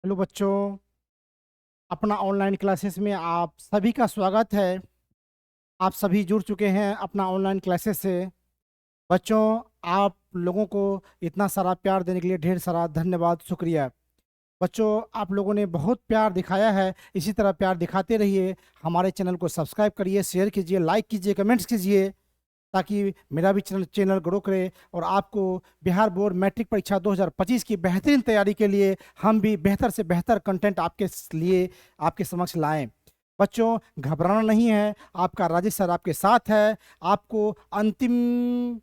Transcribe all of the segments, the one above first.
Hello बच्चों, अपना online classes में आप सभी का स्वागत है। आप सभी जुड़ चुके हैं अपना ऑनलाइन क्लासेस से। बच्चों, आप लोगों को इतना सारा प्यार देने के लिए ढेर सारा धन्यवाद, शुक्रिया। बच्चों, आप लोगों ने बहुत प्यार दिखाया है, इसी तरह प्यार दिखाते रहिए। हमारे चैनल को सब्सक्राइब करिए, शेयर कीजिए, लाइक कीजिए, कमेंट्स कीजिए, ताकि मेरा भी चैनल ग्रो करे और आपको बिहार बोर्ड मैट्रिक परीक्षा 2025 की बेहतरीन तैयारी के लिए हम भी बेहतर से बेहतर कंटेंट आपके लिए आपके समक्ष लाएं। बच्चों, घबराना नहीं है, आपका राजेश सर आपके साथ है। आपको अंतिम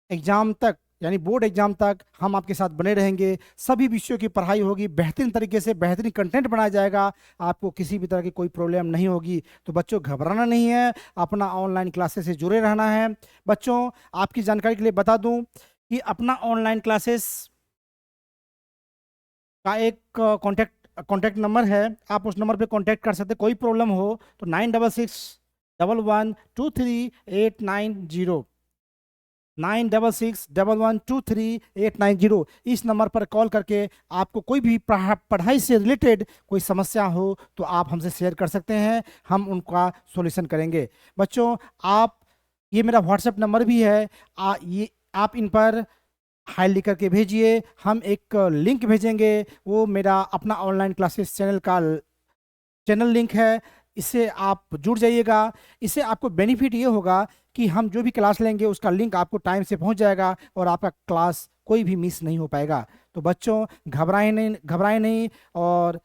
एग्जाम तक, यानी बोर्ड एग्जाम तक हम आपके साथ बने रहेंगे। सभी विषयों की पढ़ाई होगी, बेहतरीन तरीके से बेहतरीन कंटेंट बनाया जाएगा। आपको किसी भी तरह की कोई प्रॉब्लम नहीं होगी। तो बच्चों, घबराना नहीं है, अपना ऑनलाइन क्लासेस से जुड़े रहना है। बच्चों, आपकी जानकारी के लिए बता दूं कि अपना ऑनलाइन क्लासेस का एक कॉन्टैक्ट नंबर है। आप उस नंबर पे कॉन्टैक्ट कर सकते हैं। कोई प्रॉब्लम हो तो 9661123890, 9661123890, इस नंबर पर कॉल करके आपको कोई भी पढ़ाई से रिलेटेड कोई समस्या हो तो आप हमसे शेयर कर सकते हैं, हम उनका सॉल्यूशन करेंगे। बच्चों, आप, ये मेरा व्हाट्सएप नंबर भी है, ये आप इन पर हाई लिख करके भेजिए। हम एक लिंक भेजेंगे, वो मेरा अपना ऑनलाइन क्लासेस चैनल लिंक है। इससे आप जुड़ जाइएगा। इससे आपको बेनिफिट ये होगा कि हम जो भी क्लास लेंगे उसका लिंक आपको टाइम से पहुंच जाएगा और आपका क्लास कोई भी मिस नहीं हो पाएगा। तो बच्चों, घबराएं नहीं और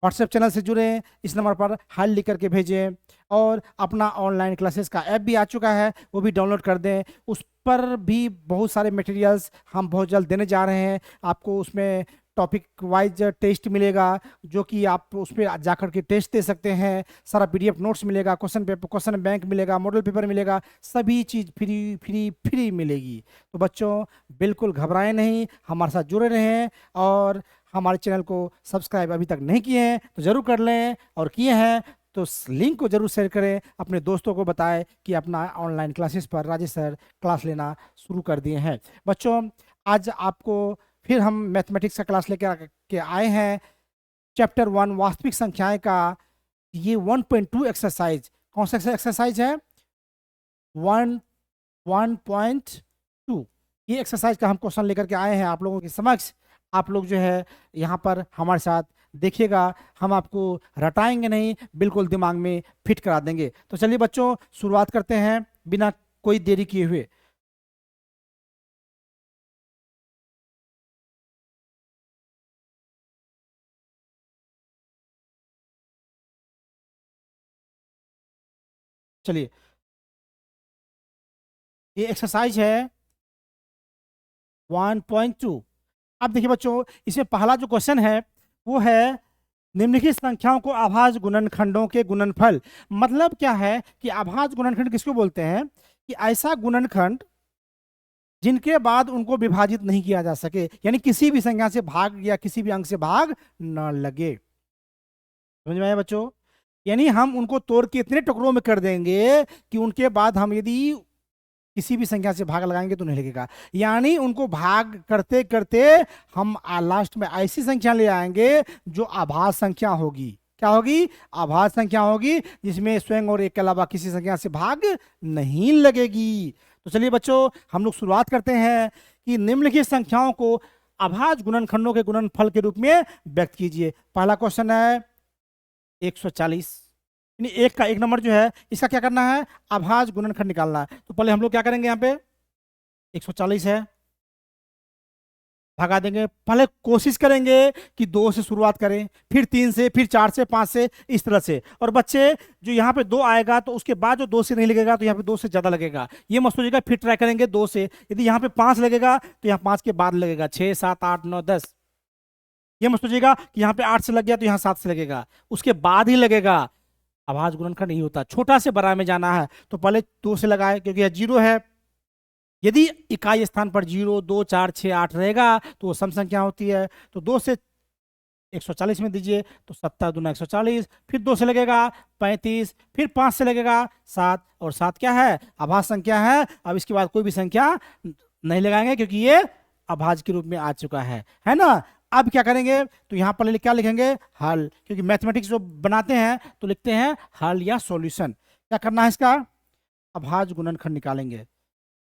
व्हाट्सएप चैनल से जुड़ें, इस नंबर पर हाल लिख करके भेजें। और अपना ऑनलाइन क्लासेस का ऐप भी आ चुका है, वो भी डाउनलोड कर दें। उस पर भी बहुत सारे मटेरियल्स हम बहुत जल्द देने जा रहे हैं आपको। उसमें टॉपिक वाइज टेस्ट मिलेगा, जो कि आप उस पर जाकर के टेस्ट दे सकते हैं। सारा पीडीएफ नोट्स मिलेगा, क्वेश्चन बैंक मिलेगा, मॉडल पेपर मिलेगा, सभी चीज़ फ्री फ्री फ्री मिलेगी। तो बच्चों, बिल्कुल घबराएं नहीं, हमारे साथ जुड़े रहें। और हमारे चैनल को सब्सक्राइब अभी तक नहीं किए हैं तो ज़रूर कर लें, और किए हैं तो उस लिंक को जरूर शेयर करें, अपने दोस्तों को बताएं कि अपना ऑनलाइन क्लासेस पर राजेश सर क्लास लेना शुरू कर दिए हैं। बच्चों, आज आपको फिर हम मैथमेटिक्स का क्लास लेकर के आए हैं। चैप्टर 1 वास्तविक संख्याएं का ये 1.2 एक्सरसाइज। कौन सा एक्सरसाइज है? 1.2। ये एक्सरसाइज का हम क्वेश्चन लेकर के आए हैं आप लोगों के समक्ष। आप लोग जो है यहाँ पर हमारे साथ देखिएगा, हम आपको रटाएंगे नहीं, बिल्कुल दिमाग में फिट करा देंगे। तो चलिए बच्चों, शुरुआत करते हैं बिना कोई देरी किए हुए। चलिए, ये एक्सरसाइज है 1.2। अब देखिए बच्चों, इसमें पहला जो क्वेश्चन है वो है निम्नलिखित संख्याओं को अभाज्य गुणनखंडों के गुणनफल। मतलब क्या है कि अभाज्य गुणनखंड किसको बोलते हैं? कि ऐसा गुणनखंड जिनके बाद उनको विभाजित नहीं किया जा सके, यानी किसी भी संख्या से भाग या किसी भी अंक से भाग न लगे। समझ में आया बच्चों? यानी हम उनको तोड़ के इतने टुकड़ों में कर देंगे कि उनके बाद हम यदि किसी भी संख्या से भाग लगाएंगे तो नहीं लगेगा। यानी उनको भाग करते करते हम लास्ट में ऐसी संख्या ले आएंगे जो अभाज्य संख्या होगी। क्या होगी? अभाज्य संख्या होगी, जिसमें स्वयं और एक के अलावा किसी संख्या से भाग नहीं लगेगी। तो चलिए बच्चों, हम लोग शुरुआत करते हैं कि निम्नलिखित संख्याओं को अभाज्य गुणनखंडों के गुणनफल के रूप में व्यक्त कीजिए। पहला क्वेश्चन है 140। यानी एक का एक नंबर जो है, इसका क्या करना है? अभाज्य गुणनखंड निकालना है। तो पहले हम लोग क्या करेंगे, यहाँ पे 140 है, भगा देंगे। पहले कोशिश करेंगे कि 2 से शुरुआत करें, फिर 3 से, फिर 4 से, 5 से, इस तरह से। और बच्चे, जो यहाँ पे 2 आएगा तो उसके बाद जो 2 से नहीं लगेगा तो यहाँ पे 2 से ज्यादा लगेगा। ये मत सोचिएगा, फिर ट्राई करेंगे 2 से। यदि यहाँ पे 5 लगेगा तो यहाँ 5 के बाद लगेगा 6, 7, 8, 9, 10। ये मत सोचिएगा कि यहाँ पे 8 से लग गया तो यहाँ 7 से लगेगा, उसके बाद ही लगेगा। अभाज्य गुणनखंड नहीं होता, छोटा से बड़ा में जाना है। तो पहले 2 से लगाए, क्योंकि यह 0 है। यदि इकाई स्थान पर 0, 2, 4, 6, 8 रहेगा तो वो सम संख्या होती है। तो 2 से 140 में दीजिए तो 7 दूना 140, फिर 2 से लगेगा 35, फिर 5 से लगेगा 7, और 7 क्या है? अभाज्य संख्या है। अब इसके बाद कोई भी संख्या नहीं लगाएंगे क्योंकि ये अभाज्य के रूप में आ चुका है ना। अब क्या करेंगे, तो यहाँ पर क्या लिखेंगे, हल, क्योंकि मैथमेटिक्स जो बनाते हैं तो लिखते हैं हल या सॉल्यूशन। क्या करना है इसका, अभाज्य गुणनखंड निकालेंगे।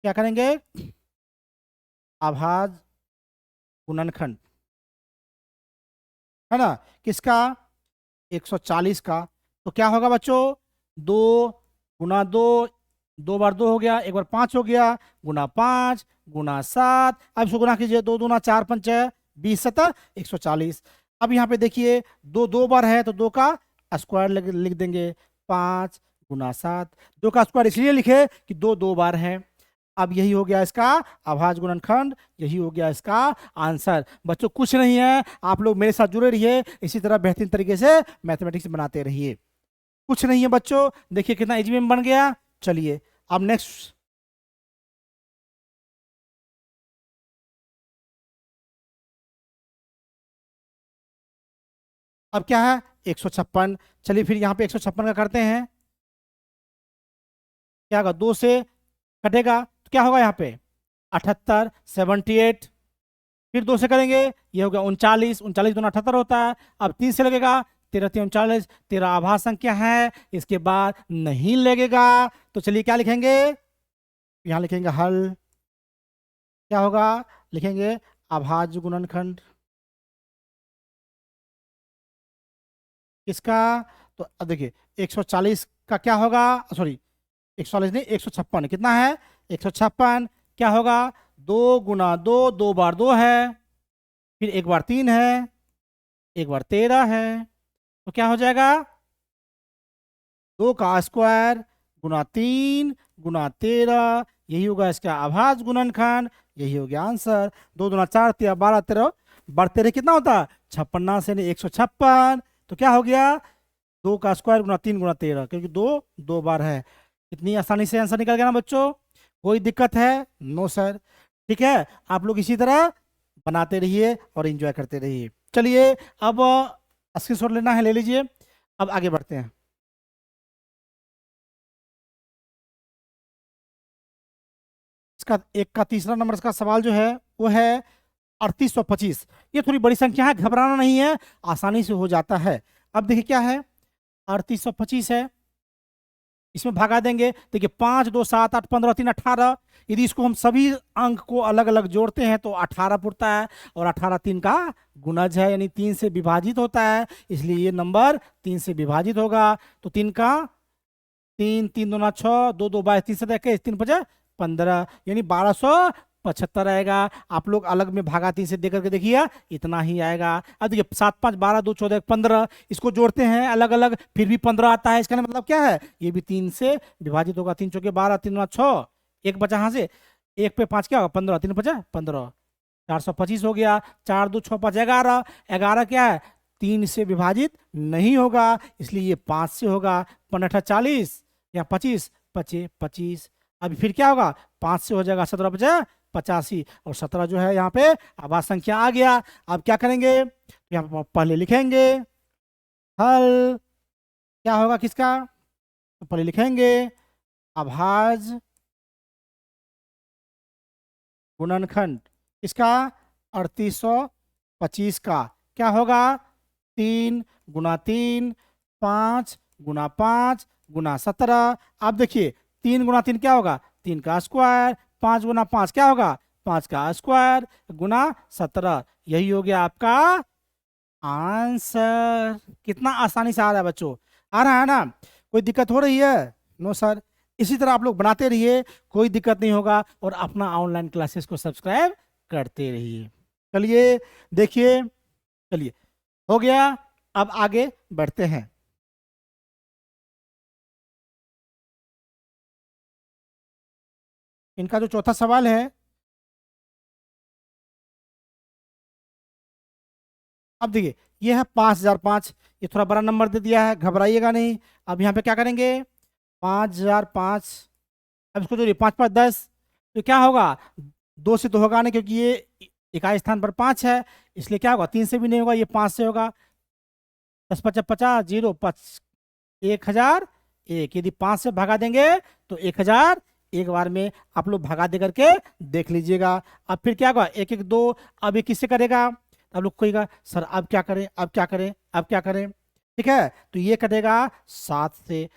क्या करेंगे, अभाज्य गुणनखंड, है ना, किसका, 140 का। तो क्या होगा बच्चों, 2 गुना 2, 2 बार 2 हो गया, 1 बार 5 हो गया, गुना 5 गुना 7, अब इसको गुना कीजिए, 2 दूना 4 पंच 20 7 140। अब यहाँ पे देखिए 2 2 बार है तो 2 का स्क्वायर लिख देंगे, 5 गुना 7, 2 का स्क्वायर इसलिए लिखे कि 2 2 बार है। अब यही हो गया इसका अभाज्य गुणनखंड, यही हो गया इसका आंसर। बच्चों कुछ नहीं है, आप लोग मेरे साथ जुड़े रहिए, इसी तरह बेहतरीन तरीके से मैथमेटिक्स बनाते रहिए। कुछ नहीं है बच्चों, देखिए कितना इजी में बन गया। चलिए अब नेक्स्ट, अब क्या है, 156। चलिए फिर यहाँ पे 156 का करते हैं। क्या होगा, 2 से कटेगा तो क्या होगा यहाँ पे, 78 78। फिर 2 से करेंगे, ये हो गया 39, 39 दूना 78 होता है। अब 3 से लगेगा, 13 3 39, 13 आभाज्य संख्या है, इसके बाद नहीं लगेगा। तो चलिए क्या लिखेंगे, यहाँ लिखेंगे हल, क्या होगा, लिखेंगे अभाज्य गुणनखंड किसका। तो अब देखिए 140 का क्या होगा, सॉरी 140 नहीं, 156 कितना है, 156 क्या होगा, 2 गुना 2, 2 बार 2 है, फिर 1 बार 3 है, 1 बार 13 है, तो क्या हो जाएगा, 2 का स्क्वायर गुना 3 गुना 13, यही होगा इसका अभाज्य गुणनखंड, यही हो गया आंसर। 2 दूना 4 13 12 13 12 13 कितना होता है, 56 से नहीं 156। तो क्या हो गया, 2 का स्क्वायर गुना 3 गुना 13, क्योंकि 2 2 बार है। इतनी आसानी से आंसर निकल गया ना बच्चों, कोई दिक्कत है, नो सर। ठीक है, आप लोग इसी तरह बनाते रहिए और एंजॉय करते रहिए। चलिए अब स्क्रीनशॉट लेना है, ले लीजिए। अब आगे बढ़ते हैं। इसका एक का तीसरा नंबर का सवाल जो है वो है 3825। ये थोड़ी बड़ी संख्या है, घबराना नहीं है, आसानी से हो जाता है। अब देखिए क्या है, 3825 है, इसमें भगा देंगे। देखिए 5 2 7 8 15 3 18, यदि इसको हम सभी अंक को अलग अलग जोड़ते हैं तो 18 पुरता है, और 18 3 का गुणज है, यानी 3 से विभाजित होता है, इसलिए ये नंबर 3 से विभाजित होगा। तो 3 का 3 3 दूना 6, 2 2 22 3 7 21 3 5 15, यानी 1275 आएगा। आप लोग अलग में भागा 3 से दे करके देखिए, इतना ही आएगा। अब देखिए 7 5 12 2 14 15, इसको जोड़ते हैं अलग अलग, फिर भी 15 आता है, इसका मतलब क्या है, ये भी 3 से विभाजित होगा। 3 चौके 12, 3 6, एक बचा यहाँ से, एक पे 5 क्या होगा, 15, 3 5 15, 425 हो गया। 4 2 6 5 11, 11 क्या है, 3 से विभाजित नहीं होगा, इसलिए ये 5 से होगा। 15 40 या 25 25 25, अभी फिर क्या होगा, 5 से हो जाएगा, 17 बचा 85, और 17 जो है यहाँ पे आभाज्य संख्या आ गया। अब क्या करेंगे, यहाँ पर पहले लिखेंगे हल, क्या होगा किसका, तो पहले लिखेंगे अभाज्य गुणनखंड इसका 3825 का, क्या होगा, 3 गुना 3 5 गुना 5 गुना 17। अब देखिए 3 गुना 3 क्या होगा, 3 का स्क्वायर, 5 गुना 5 क्या होगा, 5 का स्क्वायर गुना 17, यही हो गया आपका आंसर। कितना आसानी से आ रहा है बच्चों, आ रहा है ना, कोई दिक्कत हो रही है, नो सर। इसी तरह आप लोग बनाते रहिए, कोई दिक्कत नहीं होगा, और अपना ऑनलाइन क्लासेस को सब्सक्राइब करते रहिए। चलिए देखिए, चलिए हो गया, अब आगे बढ़ते हैं। इनका जो चौथा सवाल है, अब देखिए ये है 5005, ये थोड़ा बड़ा नंबर दे दिया है, घबराइएगा नहीं। अब यहाँ पे क्या करेंगे, 5005, अब इसको जो 5 5 10, तो क्या होगा, 2 से तो होगा नहीं, क्योंकि ये इकाई स्थान पर 5 है, इसलिए क्या होगा, 3 से भी नहीं होगा, ये 5 से होगा। 10 50 50 0 5 1001, यदि 5 से भगा देंगे तो 1000, एक बार में आप लोग भगा दे करके देख लीजिएगा। अब फिर क्या होगा, 1 1 2, अब ये किससे करेगा, अब लोग कहेगा सर अब क्या करें, अब क्या करें, अब क्या करें। ठीक है, तो ये कटेगा 7 से,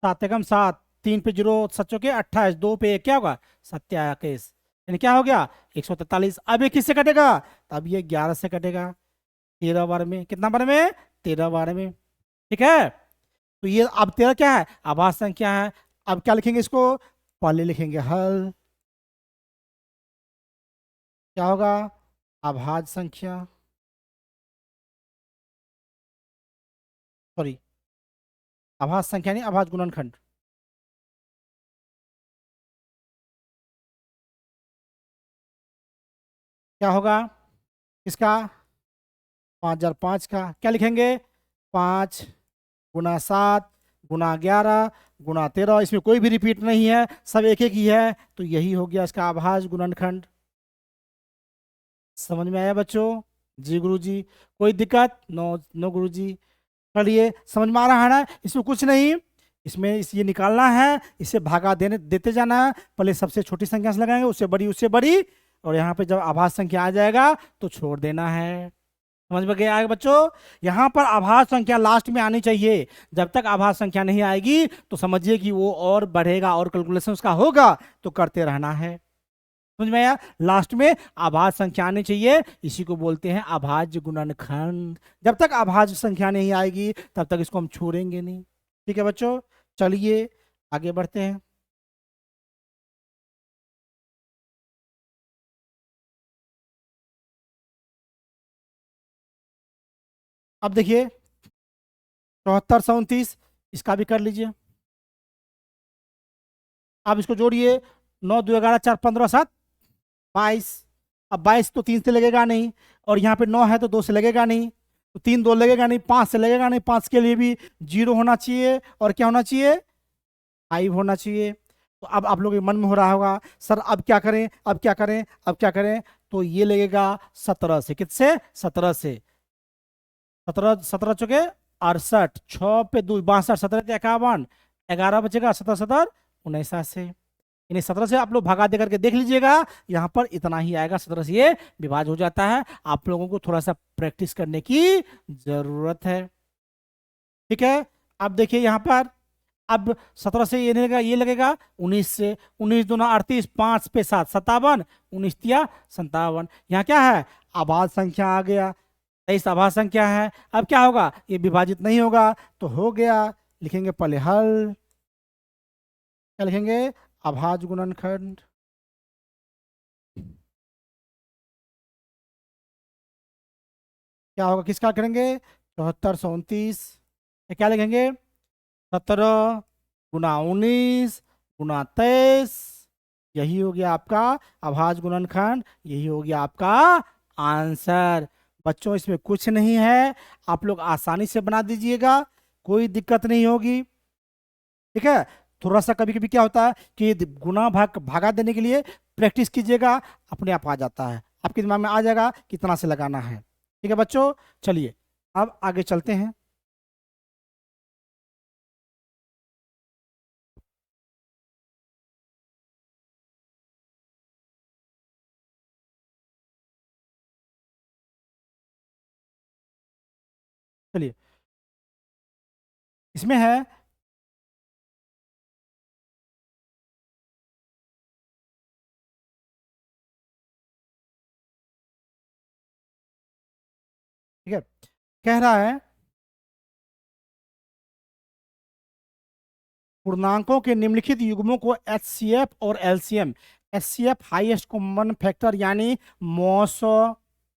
7 एकम 7, 3 पे 0, 7 चौके 28, 2 पे 1 क्या होगा 27, यानी क्या हो गया 143। अब ये किससे कटेगा, तब ये 11 से कटेगा, 13 बार में, कितना बार में, 13 बार में। ठीक है, तो ये अब 13 क्या है, आभाज्य संख्या है। अब क्या लिखेंगे इसको, पहले लिखेंगे हल, क्या होगा आभाज्य संख्या, सॉरी आभाज्य संख्या नहीं, आभाज्य गुणनखंड। क्या होगा इसका, 5005 का क्या लिखेंगे, 5 गुना 7 गुना 11 गुना 13, इसमें कोई भी रिपीट नहीं है, सब एक एक ही है, तो यही हो गया इसका आभाज्य गुणनखंड। समझ में आया बच्चों, जी गुरुजी, कोई दिक्कत, नो नो गुरुजी। चलिए समझ में आ रहा है ना, इसमें कुछ नहीं, इसमें ये निकालना है, इसे भागा देने देते जाना है, पहले सबसे छोटी संख्या से लगाएंगे, उससे बड़ी, उससे बड़ी, और यहाँ पे जब आभाज्य संख्या आ जाएगा तो छोड़ देना है। समझ में गया बच्चों, यहाँ पर आभाज्य संख्या लास्ट में आनी चाहिए, जब तक आभाज्य संख्या नहीं आएगी तो समझिए कि वो और बढ़ेगा और कैलकुलेशन उसका होगा, तो करते रहना है। समझ में आया, लास्ट में आभाज्य संख्या आनी चाहिए, इसी को बोलते हैं अभाज्य गुणनखंड। जब तक अभाज्य संख्या नहीं आएगी तब तक इसको हम छोड़ेंगे नहीं। ठीक है बच्चों, चलिए आगे बढ़ते हैं। अब देखिए 74 से 29, इसका भी कर लीजिए। अब इसको जोड़िए, 9 2 11 4 15 7 22। अब 22 तो 3 से लगेगा नहीं, और यहाँ पे 9 है तो 2 से लगेगा नहीं, तो 3 2 लगेगा नहीं, 5 से लगेगा नहीं, 5 के लिए भी 0 होना चाहिए, और क्या होना चाहिए 5 होना चाहिए। तो अब आप लोगों के मन में हो रहा होगा सर अब क्या करें, अब क्या करें, अब क्या करें, तो ये लगेगा 17 से, किससे 17 से, 17 17 चौके 68, 6 पे 2 62, 17 51, 11 बचेगा, 17 17 19 से, यानी 17 से आप लोग भगा दे करके देख लीजिएगा, यहाँ पर इतना ही आएगा, 17 से ये विभाज्य हो जाता है। आप लोगों को थोड़ा सा प्रैक्टिस करने की जरूरत है। ठीक है, अब देखिए यहाँ पर, अब 17 से ये लगेगा, ये लगेगा 19 से, 19 दूना 38, 5 पे 7 57, 19 तिया 57, यहाँ क्या है आभाज्य संख्या आ गया, 23 आभाज्य संख्या है। अब क्या होगा, ये विभाजित नहीं होगा, तो हो गया, लिखेंगे पहले हल, क्या लिखेंगे अभाज्य गुणनखंड। क्या होगा, किसका करेंगे 74 से 29, क्या लिखेंगे 17 गुना 19 गुना 23, यही हो गया आपका अभाज्य गुणनखंड, यही हो गया आपका आंसर। बच्चों इसमें कुछ नहीं है, आप लोग आसानी से बना दीजिएगा, कोई दिक्कत नहीं होगी। ठीक है, थोड़ा सा कभी कभी क्या होता है कि गुना भाग भागा देने के लिए प्रैक्टिस कीजिएगा, अपने आप आ जाता है, आपके दिमाग में आ जाएगा कितना से लगाना है। ठीक है बच्चों, चलिए अब आगे चलते हैं। चलिए इसमें है, ठीक है, कह रहा है पूर्णांकों के निम्नलिखित युग्मों को एचसीएफ और LCM, HCF highest common factor यानी मौसो,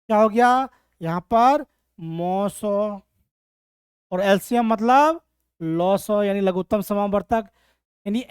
क्या हो गया यहाँ पर मौसो, और एलसीएम मतलब लॉसो यानी लघुत्तम समावर्तक, यानी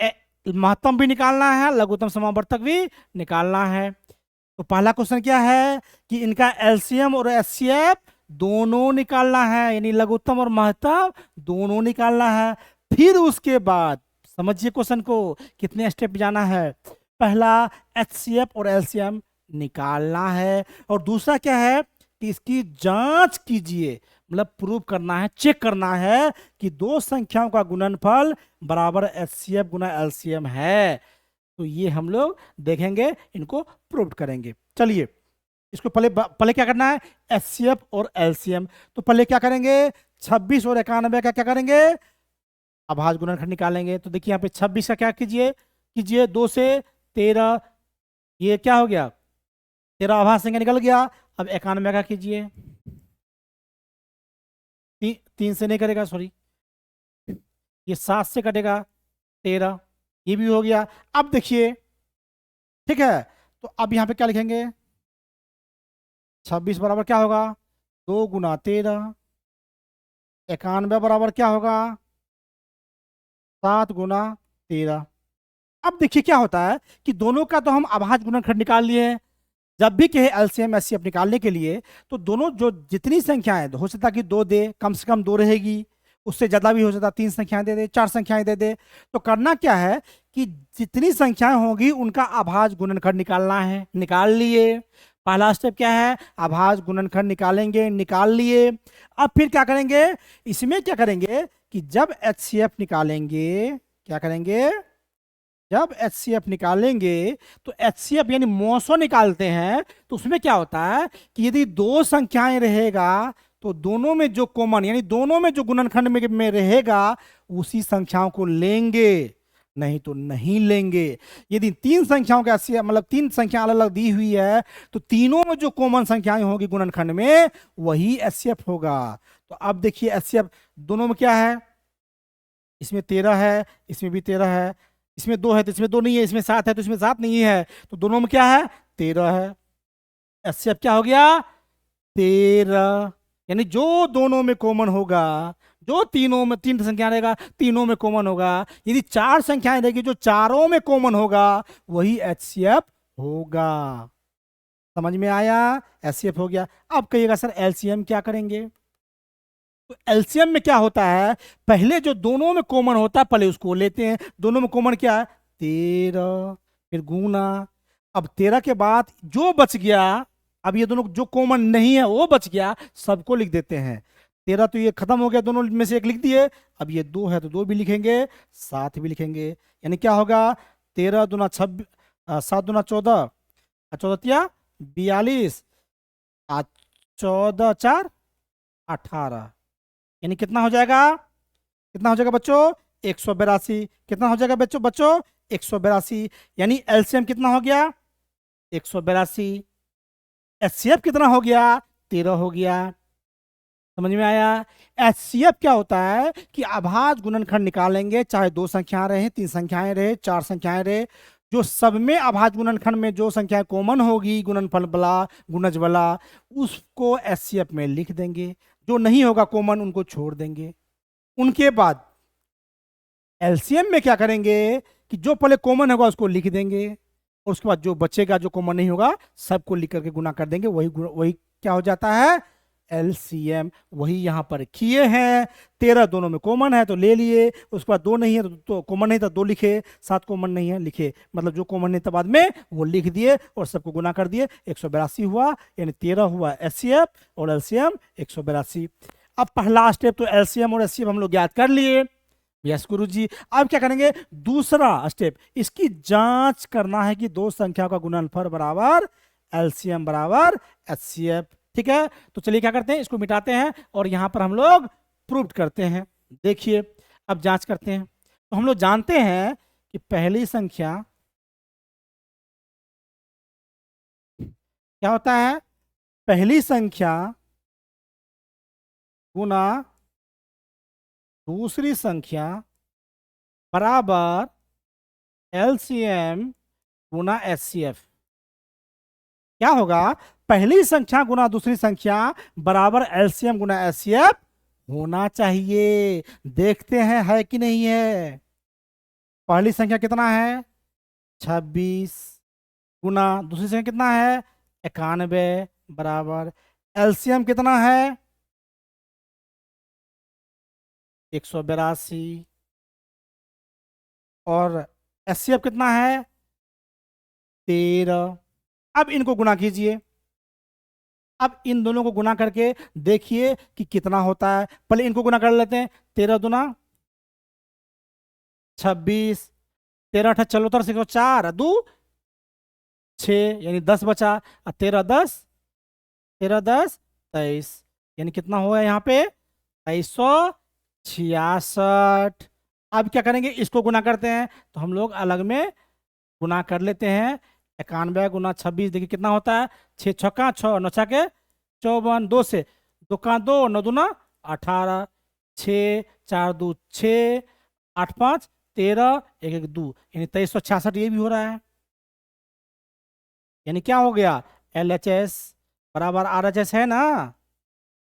महत्तम भी निकालना है, लघुत्तम समावर्तक भी निकालना है। तो पहला क्वेश्चन क्या है कि इनका एलसीएम और एचसीएफ दोनों निकालना है, यानी लघुत्तम और महत्तम दोनों निकालना है। फिर उसके बाद समझिए क्वेश्चन को, कितने स्टेप जाना है, पहला एचसीएफ और एलसीएम निकालना है, और दूसरा क्या है कि इसकी जांच कीजिए, मतलब प्रूव करना है, चेक करना है कि दो संख्याओं का गुणनफल बराबर एचसीएफ गुना एलसीएम है। तो ये हम लोग देखेंगे, इनको प्रूव करेंगे। चलिए इसको पहले पहले क्या करना है, एचसीएफ और एलसीएम। तो पहले क्या करेंगे, 26 और 91 का क्या करेंगे, अभाज्य गुणनखंड निकालेंगे। तो देखिए यहाँ पे 26 का क्या कीजिए, कीजिए 2 से 13, ये क्या हो गया, 13 अभाज्य संख्या निकल गया। अब 91 का कीजिए, 3 से नहीं करेगा, सॉरी, ये 7 से कटेगा 13, ये भी हो गया। अब देखिए, ठीक है, तो अब यहाँ पे क्या लिखेंगे, 26 बराबर क्या होगा, 2 गुना 13, 91 बराबर क्या होगा, 7 गुना 13। अब देखिए क्या होता है कि दोनों का तो हम अभाज्य गुणनखंड निकाल लिए हैं। जब भी कहे एलसीएम एचसीएफ निकालने के लिए, तो दोनों जो जितनी संख्याएं, हो सकता है कि 2 दे, कम से कम 2 रहेगी, उससे ज्यादा भी हो सकता है, 3 संख्याएं दे दे, 4 संख्याएं दे दे। तो करना क्या है कि जितनी संख्याएं होंगी उनका अभाज्य गुणनखंड निकालना है। निकाल लिए, पहला स्टेप क्या है, अभाज्य गुणनखंड निकालेंगे, निकाल लिए। अब फिर क्या करेंगे, इसमें क्या करेंगे कि जब एचसीएफ निकालेंगे, क्या करेंगे, जब एचसीएफ निकालेंगे, तो एचसीएफ यानी मोसो निकालते हैं, तो उसमें क्या होता है कि यदि 2 संख्याएं रहेगा तो दोनों में जो कॉमन, यानी दोनों में जो गुणनखंड में रहेगा उसी संख्याओं को लेंगे, नहीं तो नहीं लेंगे। यदि 3 संख्याओं का एचसीएफ, मतलब 3 संख्या अलग अलग दी हुई है, तो तीनों में जो कॉमन संख्याएं होगी गुणनखंड में, वही एचसीएफ होगा। तो अब देखिए एचसीएफ दोनों में क्या है, इसमें 13 है, इसमें भी 13 है, इसमें 2 है तो इसमें 2 नहीं है, इसमें 7 है तो इसमें 7 नहीं है, तो दोनों में क्या है, 13 है। एचसीएफ क्या हो गया, 13। यानी जो दोनों में कॉमन होगा, जो तीनों में, 3 संख्या रहेगा, तीनों में कॉमन होगा, यदि 4 संख्याएं रहेगी, जो चारों में कॉमन होगा वही एचसीएफ होगा। समझ में आया, एचसीएफ हो गया। अब कहिएगा सर एलसीएम क्या करेंगे। तो एलसीएम में क्या होता है, पहले जो दोनों में कॉमन होता है पहले उसको लेते हैं। दोनों में कॉमन क्या है, 13, फिर गुना। अब 13 के बाद जो बच गया, अब ये दोनों जो कॉमन नहीं है वो बच गया, सबको लिख देते हैं। 13 तो ये खत्म हो गया, दोनों में से एक लिख दिए। अब ये 2 है तो 2 भी लिखेंगे, 7 भी लिखेंगे। यानी क्या होगा, 13 दूना 26, 7 दूना 14, 14 42, 14 4 18, यानी कितना हो जाएगा, कितना हो जाएगा बच्चों, 182। कितना हो जाएगा बच्चों, 182। यानी एलसीएम कितना हो गया, 182। एचसीएफ कितना हो गया, 13 हो गया। समझ में आया। एचसीएफ क्या होता है कि अभाज्य गुणनखंड निकालेंगे, चाहे 2 संख्या रहे, 3 संख्याएं रहे, 4 संख्याएं रहे, जो सब में अभाज्य गुणनखंड में जो संख्या कॉमन होगी, गुणनफल वाला, गुणज वाला, उसको एचसीएफ में लिख देंगे। जो नहीं होगा कॉमन उनको छोड़ देंगे। उनके बाद एलसीएम में क्या करेंगे कि जो पहले कॉमन होगा उसको लिख देंगे, और उसके बाद जो बचेगा, जो कॉमन नहीं होगा, सबको लिख करके गुना कर देंगे। वही वही क्या हो जाता है, एलसीएम। वही यहां पर किए हैं। 13 दोनों में कॉमन है तो ले लिए, उसके बाद 2 नहीं है तो कॉमन नहीं था 2 लिखे, 7 कॉमन नहीं है लिखे, मतलब जो कॉमन नहीं था बाद में वो लिख दिए और सबको गुना कर दिए। 182 हुआ, यानी 13 हुआ एचसीएफ और एलसीएम 182। अब पहला स्टेप तो एलसीएम और एचसीएफ हम लोग याद कर लिए। यस गुरु जी। अब क्या करेंगे, दूसरा स्टेप, इसकी जांच करना है कि 2 संख्या का गुणनफल बराबर एलसीएम बराबर एचसीएफ। ठीक है, तो चलिए क्या करते हैं, इसको मिटाते हैं और यहां पर हम लोग प्रूव करते हैं। देखिए अब जांच करते हैं। तो हम लोग जानते हैं कि पहली संख्या क्या होता है, पहली संख्या गुना दूसरी संख्या बराबर एलसीएम गुना एचसीएफ। क्या होगा, पहली संख्या गुना दूसरी संख्या बराबर एलसीएम गुना एचसीएफ होना चाहिए। देखते हैं है कि नहीं है। पहली संख्या कितना है, 26, गुना दूसरी संख्या कितना है, 91, बराबर एलसीएम कितना है, 182, और एचसीएफ कितना है, 13। अब इनको गुना कीजिए। अब इन दोनों को गुना करके देखिए कि कितना होता है। पहले इनको गुना कर लेते हैं। 13 दूना 26, 13 अठा 74, 104, 2 6, यानी 10 बचा, और 13 10 13 10 23, यानी कितना हुआ यहाँ पे 2366। अब क्या करेंगे, इसको गुना करते हैं, तो हम लोग अलग में गुना कर लेते हैं। 91 गुना 26, देखिए कितना होता है, 6 छक्का 6 9 छक्के 54, 2 से 2 का 2 9 दूना 18, 6 4 2 6, 8 5 13, 1 1 2, यानी 2366 ये भी हो रहा है। यानी क्या हो गया, LHS बराबर RHS है ना।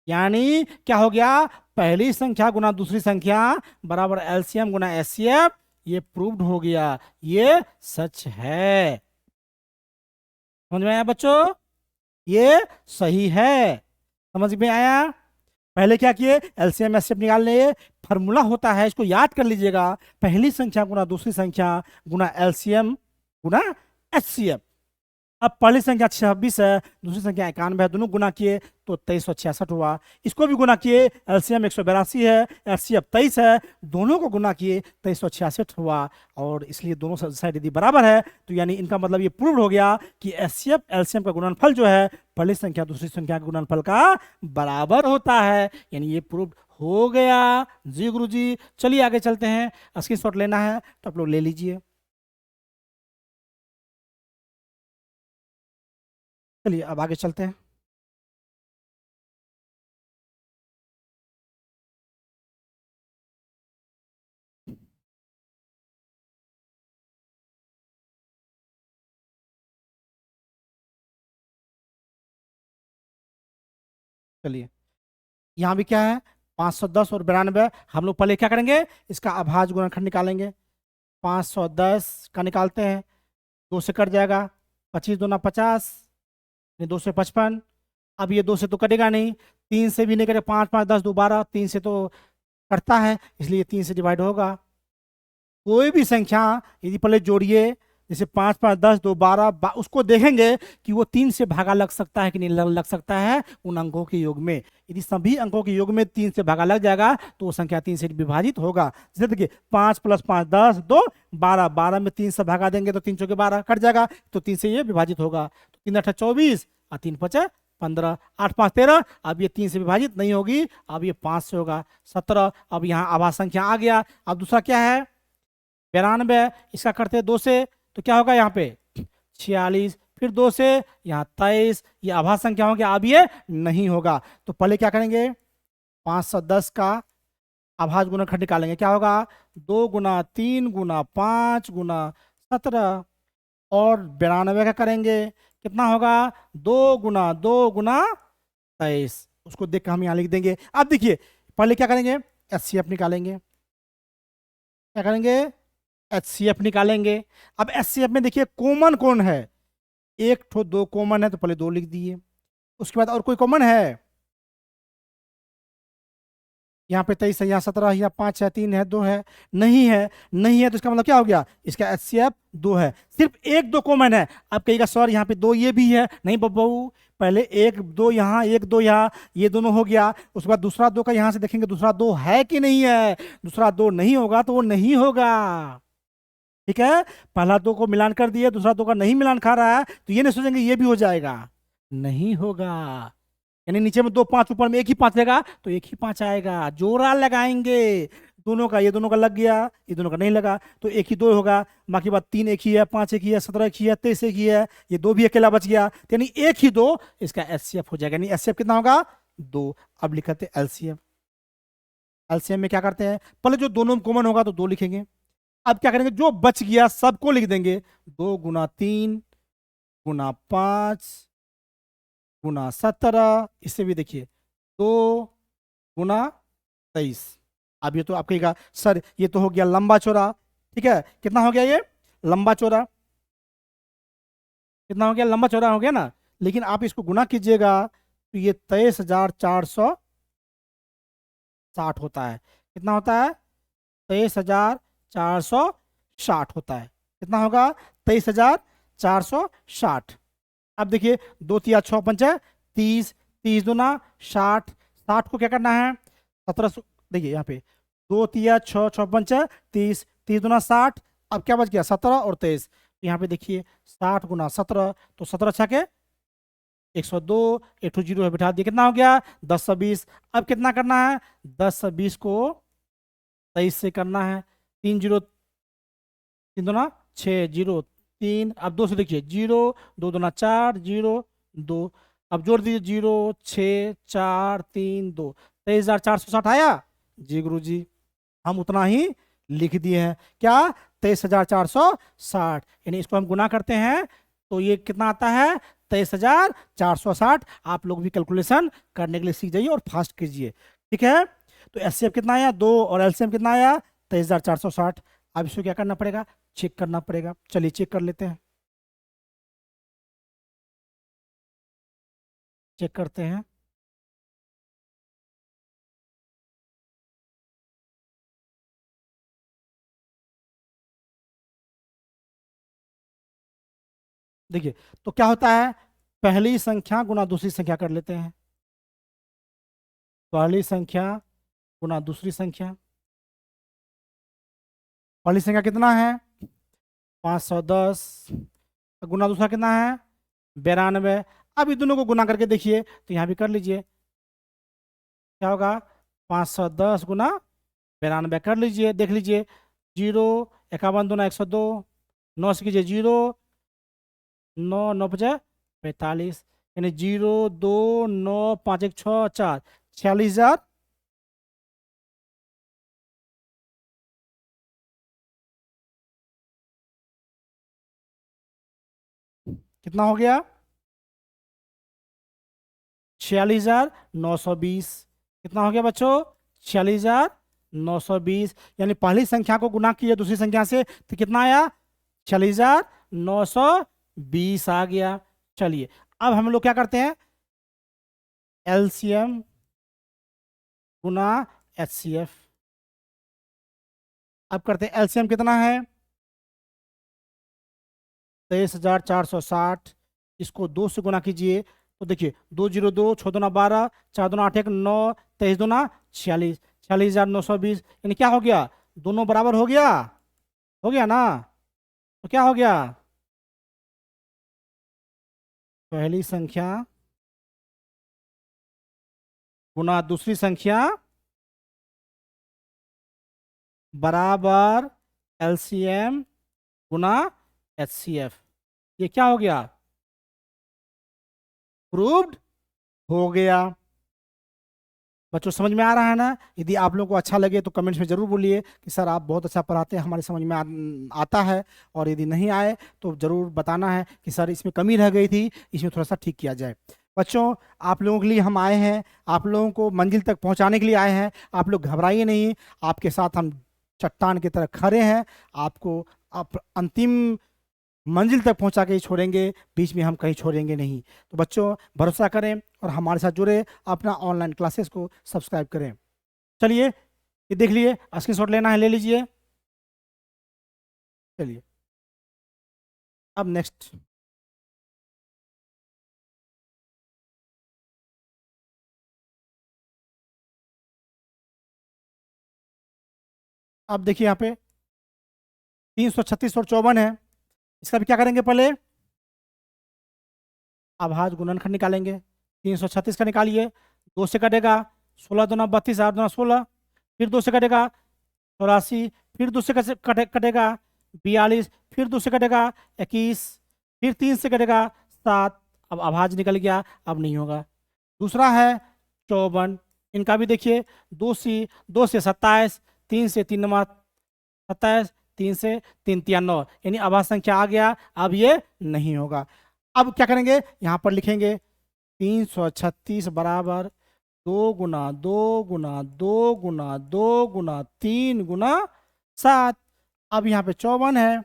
यानी क्या हो गया, पहली संख्या गुना दूसरी संख्या बराबर LCM गुना SCF, ये प्रूव्ड हो गया, ये सच है। समझ में आया बच्चों, ये सही है, समझ में आया। पहले क्या किए, LCM SCF निकाल लिए, फॉर्मूला होता है, इसको याद कर लीजिएगा, पहली संख्या गुना दूसरी संख्या गुना LCM गुना HCF। अब पहली संख्या 26 है, दूसरी संख्या 91 है, दोनों गुना किए तो 2366 हुआ। इसको भी गुना किए, LCM 182 है, HCF 23 है, दोनों को गुना किए 2366 हुआ। और इसलिए दोनों साइड यदि बराबर है तो यानी इनका मतलब ये प्रूव हो गया कि HCF LCM का गुणनफल जो है पहली संख्या दूसरी संख्या के गुणनफल का बराबर होता है, यानी ये प्रूव हो गया। जी गुरुजी, चलिए आगे चलते हैं। स्क्रीनशॉट लेना है तो आप लोग ले लीजिए। चलिए अब आगे चलते हैं। चलिए यहाँ भी क्या है, 510 और 92। हम लोग पहले क्या करेंगे, इसका अभाज्य गुणनखंड निकालेंगे। 510 का निकालते हैं, 2 से कट जाएगा, 25 दूना 50, 2 से 55। अब ये 2 से तो कटेगा नहीं, 3 से भी नहीं कटे, 5 5 10 2 12, 3 से तो कटता है, इसलिए 3 से डिवाइड होगा। कोई भी संख्या यदि पहले जोड़िए, जैसे 5 5 10 2 12, उसको देखेंगे कि वो 3 से भागा लग सकता है कि नहीं लग सकता है उन अंकों के योग में। यदि सभी अंकों के योग में 3 से भागा लग जाएगा तो वो संख्या 3 से विभाजित होगा। जैसे देखिए 5 + 5 10 2 12, 12 में 3 से भागा देंगे तो 3 चौके 12 कट जाएगा, तो 3 से ये विभाजित होगा। तो 3 8 24 और 3 5 15, 8 5 13। अब ये 3 से विभाजित नहीं होगी, अब ये 5 से होगा 17। अब यहाँ आभाज्य संख्या आ गया। अब दूसरा क्या है, 92, इसका करते हैं 2 से, तो क्या होगा यहाँ पे 46, फिर 2 से यहाँ 23, ये आभाज्य संख्या हो गया, अब ये नहीं होगा। तो पहले क्या करेंगे, 510 का आभाज्य गुणनखंड निकालेंगे, क्या होगा 2 गुना 3 गुना 5 गुना 17, और 92 का करेंगे, कितना होगा 2 गुना 2 गुना 23। उसको देख कर हम यहाँ लिख देंगे। अब देखिए पहले क्या करेंगे, HCF निकालेंगे, क्या करेंगे HCF निकालेंगे। अब HCF में देखिए कॉमन कौन है, एक ठो 2 कॉमन है तो पहले 2 लिख दिए। उसके बाद और कोई कॉमन है, यहाँ पे 23 है, यहाँ 17 है, यहाँ 5 है, 3 है, 2 है, नहीं है। नहीं है तो इसका मतलब क्या हो गया, इसका HCF 2 है। सिर्फ 1 2 कॉमन है। आप कहिएगा सर यहाँ पे 2 ये भी है, नहीं बब्बू, पहले 1 2 यहाँ 1 2 यहाँ, ये दोनों हो गया। उसके बाद दूसरा 2 का यहाँ से देखेंगे दूसरा 2 है कि नहीं है, दूसरा 2 नहीं होगा तो वो नहीं होगा। ठीक है, पहला 2 को मिलान कर दिए, दूसरा 2 का नहीं मिलान खा रहा है, तो ये नहीं सोचेंगे ये भी हो जाएगा, नहीं होगा। यानी नीचे में 2 5, ऊपर में एक ही 5 रहेगा तो एक ही 5 आएगा। जोड़ा लगाएंगे दोनों का, ये दोनों का लग गया, ये दोनों का नहीं लगा, तो एक ही 2 होगा। बाकी बात 3 एक ही है, 5 एक ही है, 17 एक ही है, 23 एक ही है, ये 2 भी अकेला बच गया, तो यानी एक ही 2 इसका HCF हो जाएगा। यानी HCF कितना होगा 2। अब लिखते LCM। LCM में क्या करते हैं, पहले जो दोनों में कॉमन होगा तो 2 लिखेंगे। अब क्या करेंगे, जो बच गया सबको लिख देंगे, 2 गुना 3 गुना 5 गुना 17, इससे भी देखिए 2 गुना 23। अब ये तो आप कहिएगा सर ये तो हो गया लंबा चौड़ा, ठीक है, कितना हो गया ये लंबा चौड़ा, कितना हो गया लंबा चौड़ा हो गया ना। लेकिन आप इसको गुना कीजिएगा तो ये 23,460 होता है। कितना होता है, 23,460 होता है। कितना होगा 23,460। अब देखिए 2 तिया 6 पंचा 30, 30 दूना 60, 60 को क्या करना है 1700, देखिए यहाँ पे 2 तिया 6 6 पंचा 30, 30 दूना 60। अब क्या बच गया 17 और 23, यहाँ पे देखिए 60 गुना 17, तो 17 छके 102, एक ठो जीरो है बिठा दिया, कितना हो गया 1020। अब कितना करना है, 1020 को 23 से करना है, 3 जीरो 3 दूना 6, 0 3, अब 2 से देखिए 0 2 दूना 4, 0 2, अब जोड़ दीजिए 0 6 4 3 2, 23,460 आया। जी गुरु जी, हम उतना ही लिख दिए हैं, क्या 23,460, यानी इसको हम गुना करते हैं तो ये कितना आता है 23,460। आप लोग भी कैलकुलेशन करने के लिए सीख जाइए और फास्ट कीजिए, ठीक है। तो एचसीएफ कितना आया 2 और एलसीएम कितना आया 23,460। अब इसको क्या करना पड़ेगा, चेक करना पड़ेगा, चलिए चेक कर लेते हैं, चेक करते हैं। देखिए तो क्या होता है, पहली संख्या गुना दूसरी संख्या कर लेते हैं, पहली संख्या गुना दूसरी संख्या, पहली संख्या कितना है 510, गुना दूसरा कितना है 92। अब ये दोनों को गुना करके देखिए तो यहाँ भी कर लीजिए, क्या होगा 510 गुना 92, कर लीजिए देख लीजिए, 0 51 दूना 102, 9 से कीजिए 0 9 9 5 45, यानी 0 2 9 5 1 6 4, 46,000। कितना हो गया 46,920। कितना हो गया बच्चों 46,920, यानी पहली संख्या को गुना किया दूसरी संख्या से तो कितना आया 46,920 आ गया। चलिए अब हम लोग क्या करते हैं, एलसीएम गुना एचसीएफ। अब करते हैं एलसीएम कितना है 23,460, इसको 2 से गुना कीजिए तो देखिए 2 0 2 6 दूना 12, 4 दूना 8 1 9, 23 दूना 46, 46,920, यानी क्या हो गया दोनों बराबर हो गया ना। तो क्या हो गया, पहली संख्या गुना दूसरी संख्या बराबर एलसीएम गुना एचसीएफ, ये क्या हो गया प्रूव्ड हो गया। बच्चों समझ में आ रहा है ना। यदि आप लोगों को अच्छा लगे तो कमेंट्स में ज़रूर बोलिए कि सर आप बहुत अच्छा पढ़ाते हैं, हमारे समझ में आता है। और यदि नहीं आए तो ज़रूर बताना है कि सर इसमें कमी रह गई थी, इसमें थोड़ा सा ठीक किया जाए। बच्चों आप लोगों के लिए हम आए हैं, आप लोगों को मंजिल तक पहुंचाने के लिए आए हैं, आप लोग घबराइए नहीं, आपके साथ हम चट्टान की तरह खड़े हैं, आपको आप अंतिम मंजिल तक पहुंचा के ही छोड़ेंगे, बीच में हम कहीं छोड़ेंगे नहीं। तो बच्चों भरोसा करें और हमारे साथ जुड़े, अपना ऑनलाइन क्लासेस को सब्सक्राइब करें। चलिए ये देख लिए, स्क्रीनशॉट लेना है ले लीजिए। चलिए अब नेक्स्ट, अब देखिए यहाँ पे 336 और 54 है, इसका भी क्या करेंगे, पहले अभाज्य गुणनखंड निकालेंगे। 336 का निकालिए, 2 से कटेगा 16 दूना 32, 8 दूना 16, फिर 2 से कटेगा 84, फिर 2 से कटेगा 42, फिर 2 से कटेगा 21, फिर 3 से कटेगा 7। अब अभाज्य निकल गया, अब नहीं होगा। दूसरा है 54, इनका भी देखिए 2 से 27, 3 से 3 नमा 27, 3 से 3 तिया 9, यानी अभाज्य संख्या आ गया, अब ये नहीं होगा। अब क्या करेंगे, यहाँ पर लिखेंगे 336 बराबर 2 गुना 2 गुना 2 गुना 2 गुना 3 गुना 7। अब यहाँ पे 54 है,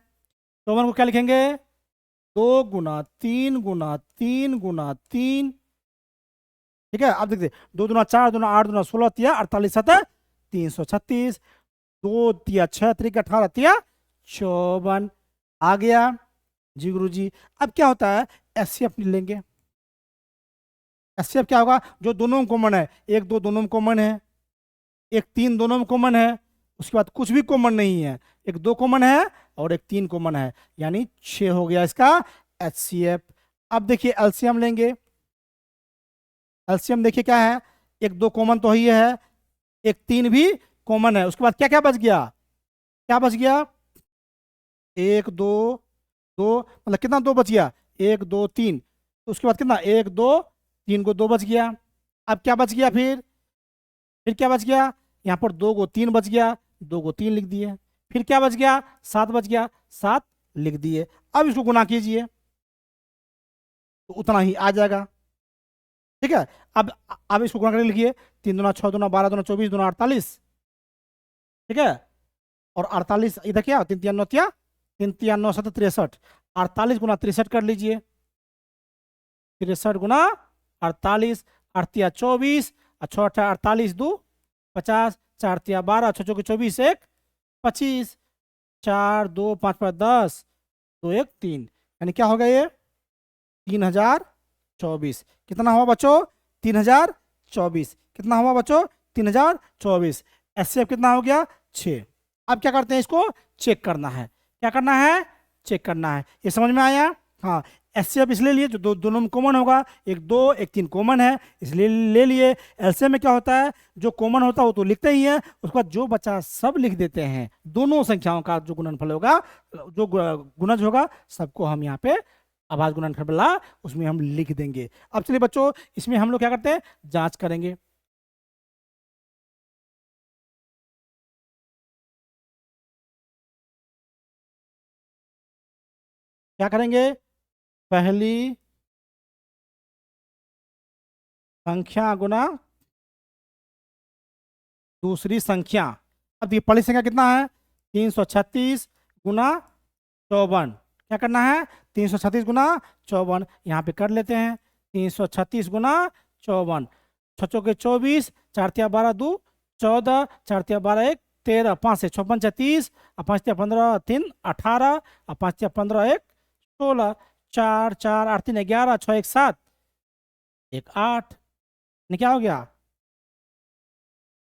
54 को क्या लिखेंगे 2 गुना 3 गुना 3 गुना 3, ठीक है। अब देखते 2 दूना 4 दूना 8 दूना 16 तिया 48 7 336, 2 तिया 6 3 18 तिया 54 आ गया। जी गुरु जी, अब क्या होता है एचसीएफ लेंगे। एचसीएफ क्या होगा, जो दोनों में कॉमन है, 1 2 दोनों में कॉमन है, 1 3 दोनों में कॉमन है, उसके बाद कुछ भी कॉमन नहीं है, 1 2 कॉमन है और 1 3 कॉमन है, यानी 6 हो गया इसका एचसीएफ। अब देखिए एलसीएम लेंगे, एलसीएम देखिए क्या है, एक दो कॉमन तो ही है, एक तीन भी कॉमन है, उसके बाद क्या क्या बच गया, क्या बच गया, एक दो, दो मतलब कितना, दो बच गया, एक दो तीन, तो उसके बाद कितना, एक दो तीन को दो बच गया। अब क्या बच गया, फिर क्या बच गया, यहाँ पर दो को तीन बच गया, दो को तीन लिख दिए। फिर क्या बच गया, सात बच गया, सात लिख दिए। अब इसको गुना कीजिए तो उतना ही आ जाएगा। ठीक है, अब इसको गुणा करके लिखिए, तीन दुना छः, दुना बारह, दुना चौबीस, दुना 48। ठीक है, और 48 इधर क्या, तीन तिया नौ, तिया तीन तिया नौ, 63। 48 गुना 63 कर लीजिए, 63 गुना 48, 8 24, और 6 48, 2 50, 4 तिया 12, 6 चौके 24, 1 25, 4 2 5 5 10, 2 1 3, यानी क्या हो गया ये 3024। कितना हुआ बच्चों, 3024। कितना हुआ बच्चों, 3024। एचसीएफ कितना हो गया, 6। अब क्या करते हैं, इसको चेक करना है। क्या करना है, चेक करना है। ये समझ में आया। हाँ, एचसीएफ इसलिए लिए जो दोनों में कॉमन होगा, एक दो एक तीन कॉमन है इसलिए ले लिए। एलसीएम में क्या होता है, जो कॉमन होता है वो तो लिखते ही है, उसके बाद जो बचा सब लिख देते हैं। दोनों संख्याओं का जो गुणनफल होगा, जो गुणज होगा, सबको हम यहाँ पे आभाज्य गुणनफल बला उसमें हम लिख देंगे। अब चलिए बच्चों, इसमें हम लोग क्या करते हैं, जांच करेंगे। क्या करेंगे, पहली संख्या गुना दूसरी संख्या। अब देखिए पहली संख्या कितना है, 336 गुना 54। क्या करना है, 336 गुना 54 यहाँ पे कर लेते हैं। 336 गुना 54, छचों के 24, चार तिया 12, 2 14, चार तिया 12, 1 13, 5 से 6 30, और 5 तिया 15, 3 18, और 5 तिया 15, 1 16, 4 4 8 3 11, 6 1 7, 1 8, क्या हो गया,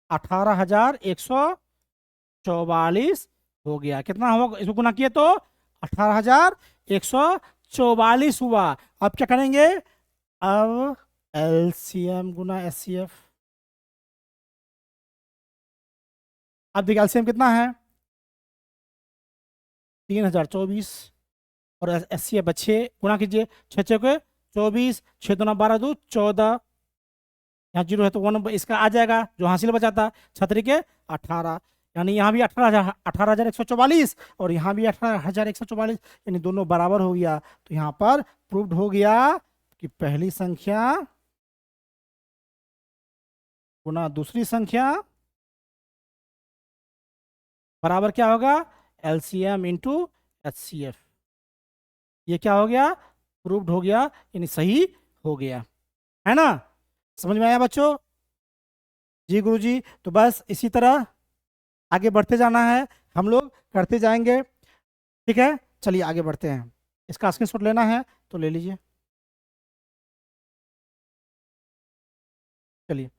18,144 हो गया। कितना होगा, इसको गुना किए तो 18,144 हुआ। अब क्या करेंगे, अब एलसीएम गुना एचसीएफ। अब देखिए एलसीएम कितना है, 3024, और एचसीएफ 6 गुना कीजिए, 6 6 के 24, 6 दूना 12, 2 14, यहाँ जीरो है तो वन इसका आ जाएगा, जो हासिल बचा था, छतरी के 18, यानी यहाँ भी 18,144 और यहाँ भी 18,144, यानी दोनों बराबर हो गया। तो यहाँ पर प्रूव्ड हो गया कि पहली संख्या गुना दूसरी संख्या बराबर क्या होगा, एलसीएम इंटू एचसीएफ। ये क्या हो गया, प्रूव्ड हो गया, यानी सही हो गया, है ना। समझ में आया बच्चों, जी गुरुजी। तो बस इसी तरह आगे बढ़ते जाना है, हम लोग करते जाएंगे। ठीक है, चलिए आगे बढ़ते हैं। इसका स्क्रीनशॉट लेना है तो ले लीजिए। चलिए,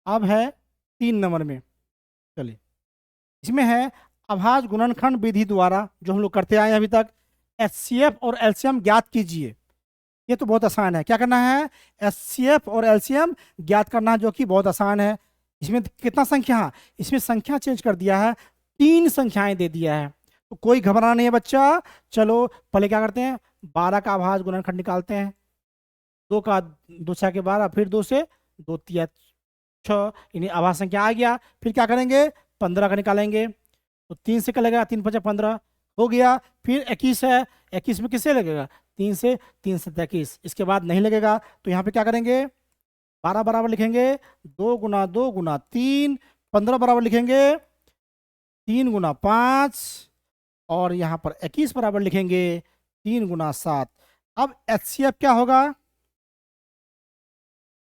अब है 3 नंबर में। चलिए, इसमें है अभाज्य गुणनखंड विधि द्वारा, जो हम लोग करते आए हैं अभी तक, एचसीएफ और एलसीएम ज्ञात कीजिए। ये तो बहुत आसान है, क्या करना है, एचसीएफ और एलसीएम ज्ञात करना, जो कि बहुत आसान है। इसमें कितना संख्या, इसमें संख्या चेंज कर दिया है, 3 संख्याएं दे दिया है, तो कोई घबराना नहीं है बच्चा। चलो पहले क्या करते हैं, 12 का अभाज्य गुणनखंड निकालते हैं। 2 का 2 6 के 12, फिर 2 से 2 तिया 6, यानी अभाज्य संख्या आ गया। फिर क्या करेंगे, 15 का निकालेंगे, तो 3 से क्या लगेगा, 3 5 15 हो गया। फिर 21 है, 21 में किससे लगेगा, 3 से, 3 से 21, इसके बाद नहीं लगेगा। तो यहाँ पे क्या करेंगे, 12 बराबर लिखेंगे 2 गुना 2 गुना 3, 15 बराबर लिखेंगे 3 गुना 5, और यहाँ पर 21 बराबर लिखेंगे 3 गुना 7। अब एचसीएफ क्या होगा,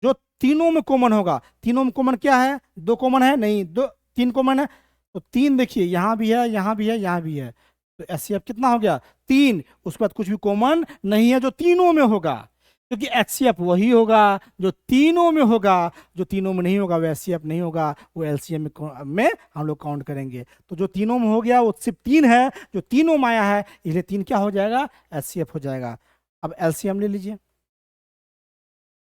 जो तीनों में कॉमन होगा। तीनों में कॉमन क्या है, 2 कॉमन है, नहीं 2 3 कॉमन है, तो 3 देखिए यहाँ भी है, यहाँ भी है, यहाँ भी है, तो एचसीएफ कितना हो गया, 3। उसके बाद कुछ भी कॉमन नहीं है जो तीनों में होगा। क्योंकि HCF वही होगा जो तीनों में होगा, जो तीनों में नहीं होगा वो HCF नहीं होगा, वो LCM में हम लोग काउंट करेंगे। तो जो तीनों में हो गया वो सिर्फ 3 है, जो तीनों में आया है इसलिए 3 क्या हो जाएगा, HCF हो जाएगा। अब LCM ले लीजिए,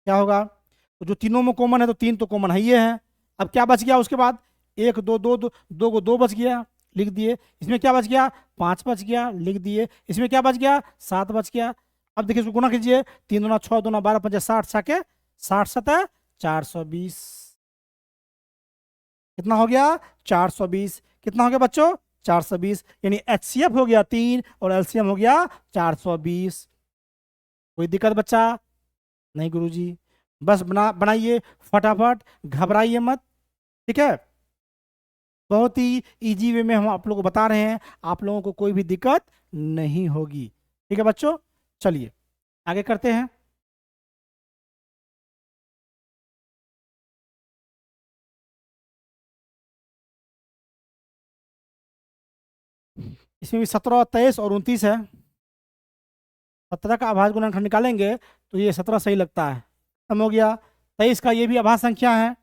क्या होगा, तो जो तीनों में कॉमन है तो 3 तो कॉमन है ही है। अब क्या बच गया उसके बाद, एक दो दो दो, दो को 2 बच गया, लिख दिए। इसमें क्या बच गया, 5 बच गया, लिख दिए। इसमें क्या बच गया, 7 बच गया। अब देखिए इसको गुना कीजिए, 3 दूना 6, दूना 12, 5 60, 60 सतह 420, कितना हो गया, 420। कितना हो गया बच्चों, 420। यानी HCF हो गया 3 और LCM हो गया 420। कोई दिक्कत बच्चा, नहीं गुरुजी, बस बनाइए फटाफट, घबराइए मत, ठीक है। बहुत ही इजी वे में हम आप लोगों को बता रहे हैं, आप लोगों को कोई भी दिक्कत नहीं होगी, ठीक है बच्चों। चलिए आगे करते हैं। इसमें भी 17, 23 और 29 है। 17 का आभाज्य गुणनखंड निकालेंगे तो ये 17 सही लगता है, खत्म हो गया। 23 का ये भी आभाज्य संख्या है,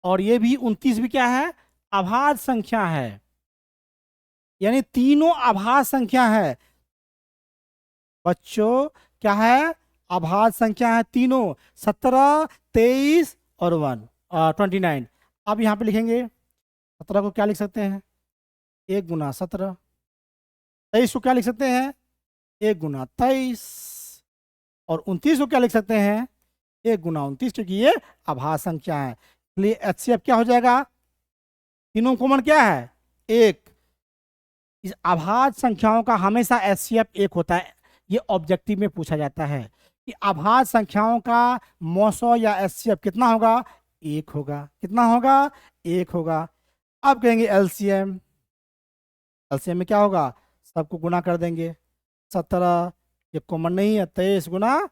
और ये भी 29 भी क्या है, आभाज्य संख्या है, यानी तीनों आभाज्य संख्या है बच्चों। क्या है, आभाज्य संख्या है तीनों, 17, 23 और 29। अब यहाँ पे लिखेंगे 17 को क्या लिख सकते हैं, 1 गुना 17। 23 को क्या लिख सकते हैं, 1 गुना 23। और 29 को क्या लिख सकते हैं, 1 गुना 29, क्योंकि ये आभाज्य संख्या है। इसलिए HCF क्या हो जाएगा, तीनों कॉमन क्या है, 1। इस आभाज्य संख्याओं का हमेशा HCF 1 होता है। ये ऑब्जेक्टिव में पूछा जाता है कि आभाज्य संख्याओं का मौसो या HCF कितना होगा, 1 होगा। कितना होगा, 1 होगा। अब कहेंगे LCM, LCM में क्या होगा, सबको गुना कर देंगे। 17 ये कॉमन नहीं है, 23 गुना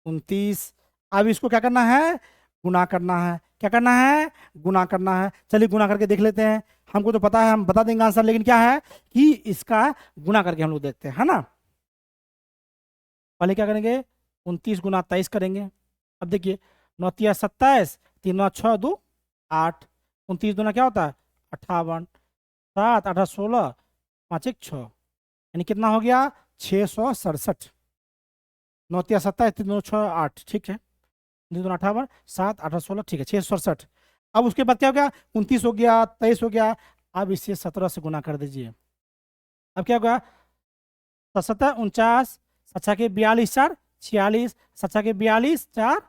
29। अब इसको क्या करना है, गुना करना है। क्या करना है, गुना करना है। चलिए गुना करके देख लेते हैं। हमको तो पता है, हम बता देंगे आंसर, लेकिन क्या है कि इसका गुना करके हम लोग देखते हैं, है ना। पहले क्या करेंगे, 29 गुना 23 करेंगे। अब देखिए 9 तिया 27, 3 9 6 2 8, 29 दूना क्या होता है 58, 7 8 16, 5 1 6, यानी कितना हो गया 667। 9 तिया 27, 3 2 6 8, ठीक है। 2 दूना 58, 7 8 16, ठीक है 667। अब उसके बाद क्या हो गया, 29 हो गया, 23 हो गया। अब इसे 17 से गुना कर दीजिए। अब क्या होगा, 77 49, 7 के 42 4 46, 7 के 42 4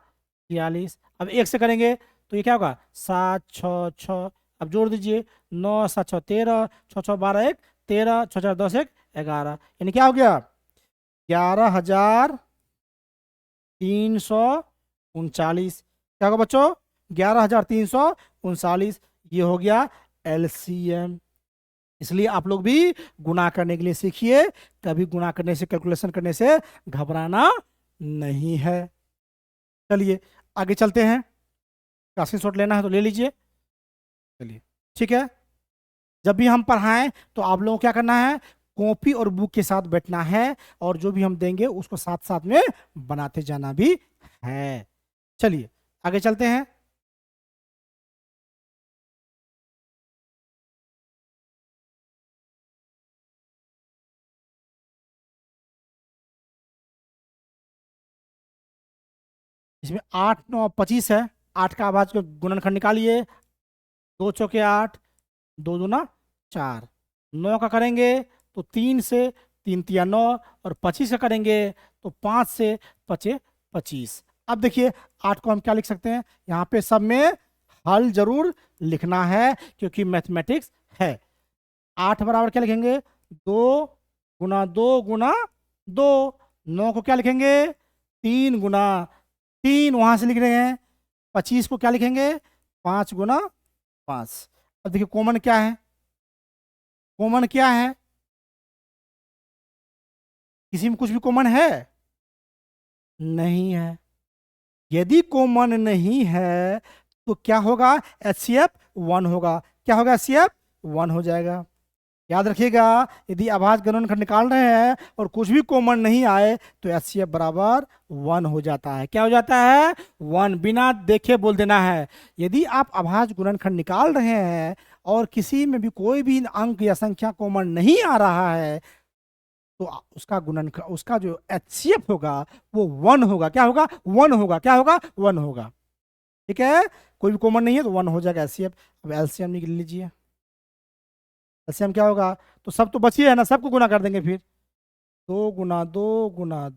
46। अब 1 से करेंगे तो ये क्या होगा, 7 6 6। अब जोड़ दीजिए, 9 7 6 13, 6 6 12 1 13, 6 4 10 1 11, यानी क्या हो गया 11,339। क्या होगा बच्चों, 11,339, ये हो गया LCM। इसलिए आप लोग भी गुना करने के लिए सीखिए, कभी गुना करने से, कैलकुलेशन करने से घबराना नहीं है। चलिए आगे चलते हैं, क्लास शॉट लेना है तो ले लीजिए। चलिए ठीक है, जब भी हम पढ़ाएं तो आप लोगों को क्या करना है, कॉपी और बुक के साथ बैठना है, और जो भी हम देंगे उसको साथ साथ में बनाते जाना भी है। चलिए आगे चलते हैं। इसमें 8 9 25 है। 8 का आवाज को गुणनखंड निकालिए, 2 चौके 8, 2 दूना 4। 9 का करेंगे तो 3 से, 3 तिया 9, और 25 का करेंगे तो 5 से 5 25। अब देखिए 8 को हम क्या लिख सकते हैं, यहाँ पे सब में हल जरूर लिखना है क्योंकि मैथमेटिक्स है। 8 बराबर क्या लिखेंगे, 2 गुना 2 गुना 2। 9 को क्या लिखेंगे, 3 गुना 3, वहां से लिख रहे हैं। 25 को क्या लिखेंगे, 5 गुना 5। अब देखिए कॉमन क्या है, कॉमन क्या है, किसी में कुछ भी कॉमन है, नहीं है। यदि कॉमन नहीं है तो क्या होगा, HCF 1 होगा। क्या होगा, HCF 1 हो जाएगा। याद रखिएगा, यदि अभाज्य गुणनखंड निकाल रहे हैं और कुछ भी कॉमन नहीं आए तो एचसीएफ बराबर 1 हो जाता है। क्या हो जाता है? 1, बिना देखे बोल देना है। यदि आप अभाज्य गुणनखंड निकाल रहे हैं और किसी में भी कोई भी अंक या संख्या कॉमन नहीं आ रहा है तो उसका गुणनखंड, उसका जो एचसीएफ होगा वो 1 होगा। क्या होगा? 1 होगा। क्या होगा? 1 होगा। ठीक है, कोई भी कॉमन नहीं है तो 1 हो जाएगा एचसीएफ। अब एलसीएम निकाल लीजिए। एलसीएम क्या होगा? तो सब तो बची है ना, सबको गुना कर देंगे फिर। 2 गुना 2 गुना,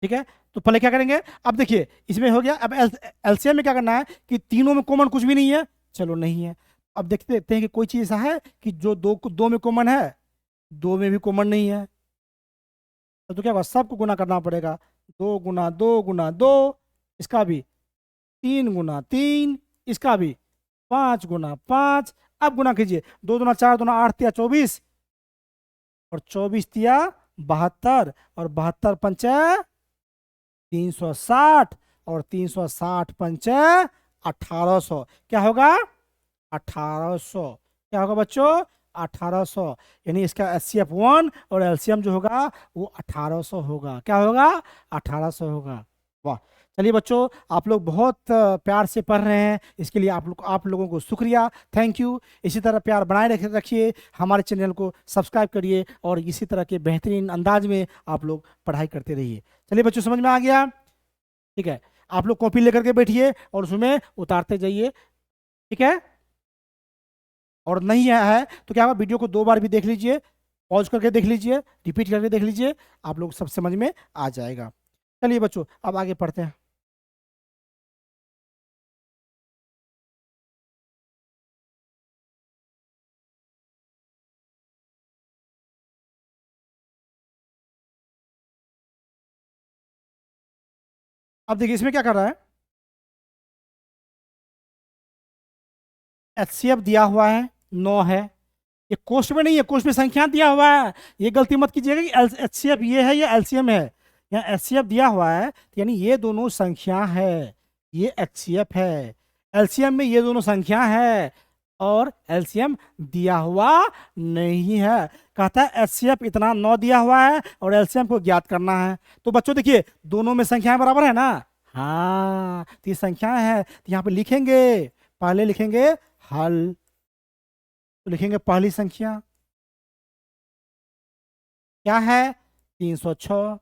ठीक है। तो पहले क्या करेंगे? अब देखिए इसमें हो गया। अब एलसीएम में क्या करना है कि तीनों में कॉमन कुछ भी नहीं है। चलो नहीं है। अब देखते हैं कि कोई चीज ऐसा है कि जो दो में कॉमन है, दो में भी कॉमन नहीं है। तो क्या होगा? सबको गुना करना पड़ेगा। 2 गुना 2 गुना 2, इसका भी 3 गुना 3, इसका भी 5 गुना 5। अब गुना कीजिए। 2 दूना 4 दूना 8 तिया 24 और 24 तिया 72 और 72 पंचे 360 और 360 पंचे 1800। क्या होगा? 1800। क्या होगा बच्चों? 1800। यानी इसका एचसीएफ 1 और एलसीएम जो होगा वो 1800 होगा। क्या होगा? 1800 होगा। वाह! चलिए बच्चों, आप लोग बहुत प्यार से पढ़ रहे हैं, इसके लिए आप लोगों को शुक्रिया, थैंक यू। इसी तरह प्यार बनाए रखिए, हमारे चैनल को सब्सक्राइब करिए और इसी तरह के बेहतरीन अंदाज में आप लोग पढ़ाई करते रहिए। चलिए बच्चों, समझ में आ गया? ठीक है, आप लोग कॉपी लेकर के बैठिए और उसमें उतारते जाइए। ठीक है, और नहीं आया है तो क्या होगा? वीडियो को 2 बार भी देख लीजिए, पॉज करके देख लीजिए, रिपीट करके देख लीजिए, आप लोग सब समझ में आ जाएगा। चलिए बच्चों, अब आगे पढ़ते हैं। अब देखिए इसमें क्या कर रहा है। एचसीएफ दिया हुआ है 9 है। ये कोष्ट में नहीं है, कोष्ट में संख्या दिया हुआ है। ये गलती मत कीजिएगा कि एचसीएफ ये है या एलसीएम है। यहाँ एचसीएफ दिया हुआ है तो यानी ये दोनों संख्या है, ये एचसीएफ है। एलसीएम में ये दोनों संख्या है और एलसीएम दिया हुआ नहीं है। कहता है एचसीएफ इतना 9 दिया हुआ है और एलसीएम को ज्ञात करना है। तो बच्चों देखिए, दोनों में संख्याएं बराबर है ना। हाँ, तो ये संख्याएं हैं तो यहाँ पे लिखेंगे, पहले लिखेंगे हल। तो लिखेंगे पहली संख्या क्या है? 306।